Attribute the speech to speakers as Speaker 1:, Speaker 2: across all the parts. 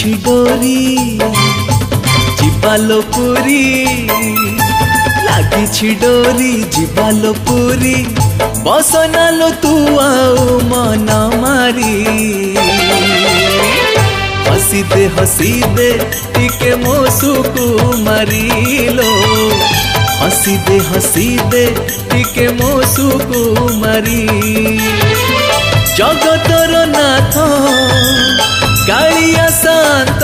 Speaker 1: डोरी जिबालो पुरी लागिछि डोरी जिबालो पुरी बसनालो तू आओ मन मारी हसी दे टिके मो सुकुमारीलो हसी दे टिके मो सुकुमारी जगतर नाथ कालिया शांत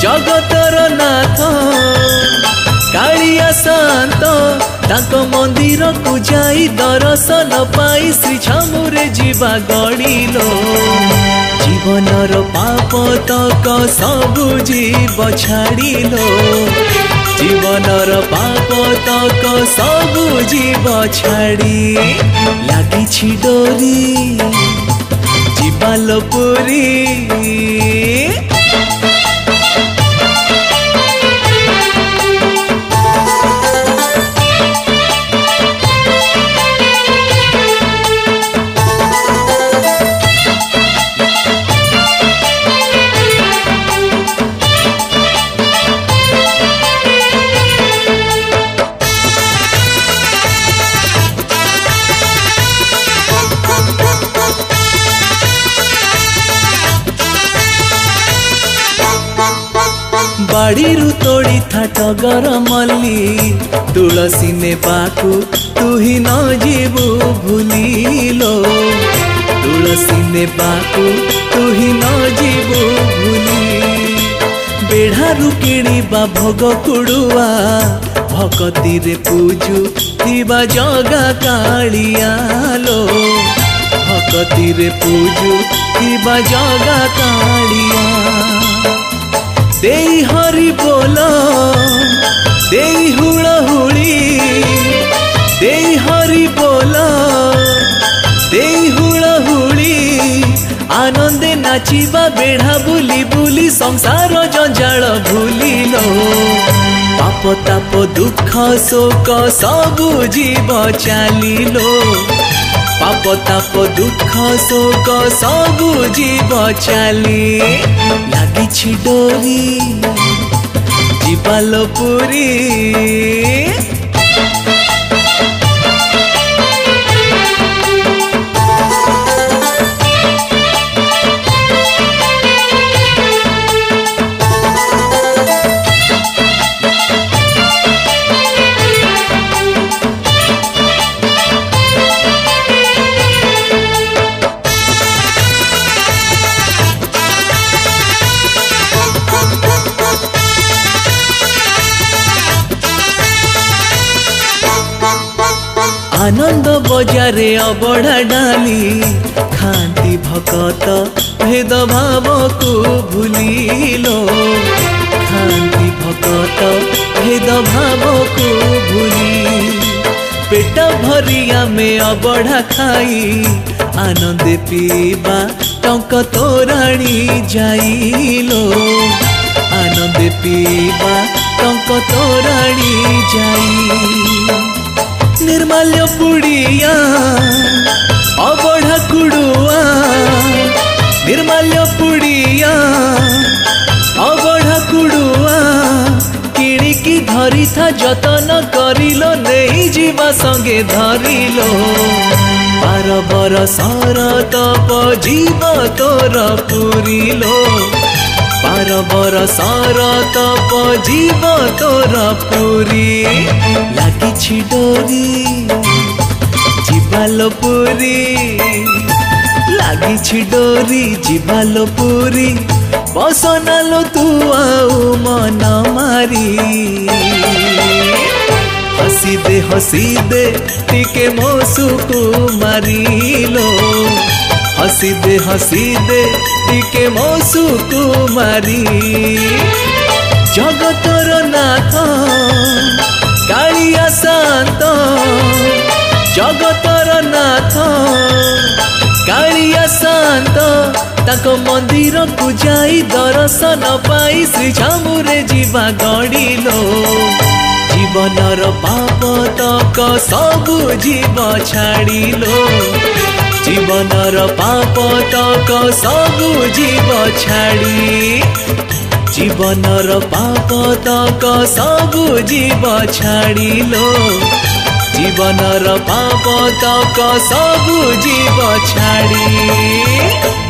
Speaker 1: जगतर नाथ कालिया शांत ताको मंदिर को जाई दर्शन पाई श्री छामुरे जीवा गड़िलो जीवनर पाप तक सबु जीव छाड़िलो जीवनर पाप तक सबु जीव छाड़ी लागिछि डोरी जिबालो पुरी बाड़ीरू तोड़ी था टगर मल्ली तुलसी ने पाकू तू ही न जीवू भूलिलो तुलसी ने पाकू तू ही न जीवू भूली बेढ़ारू किणीबा भोग कुड़ुआ भकती रे पूजू थिबा जगा कालियालो भकती रे पूजू थिबा जगा कालिया देई हरि बोल देई हुड़हुड़ी देई हरि बोल देई हुड़हुड़ी आनंदे नाचिबा बेढ़ा बुली बुली संसार जंजाल भूलिलो पाप ताप दुख शोक सबु जीव चालिलो पाप ताप दुख शोक सबु जीव चाली लागिछि डोरी जिबालो पुरी आनंद बजारे अबढ़ा डाली खांती भकत भेद भाव को भूलिलो खांती भकत भेद भाव को भूली पेट भरिया में अबढ़ा खाई आनंद पीबा टंक तोराणी जाइलो आनंद पीबा टंक तोराणी जाई निर्माल्य पुड़िया अबढ़ा कुड़ुआ निर्माल्य पुड़िया अबढ़ा कुड़ुआ किणिकी धरी था जतन करिलो नहीं जीवा संगे धरिलो 12 बरसर तप जीव तोर पुरिलो 12 बरसर तप जीव तोर पुरी लागिछि डोरी जिबालो पुरी लागिछि डोरी जिबालो पुरी बसनालो तू आओ मन मारी हसी दे टिके मो सुकुमारीलो हसी दे टिके मो सुकुमारी जगतर नाथ कालिया शांत जगतर नाथ कालिया शांत ताको मंदिर को जाई दर्शन पाई श्री छामुरे जीवा गड़िलो जीवनर पाप तक सबु जीव छाड़िलो जीवनर पाप तक सबु जीव छाड़ी जीवनर पाप तक सबु जीव छाड़िलो जीवनर पाप तक सबु जीव छाड़ी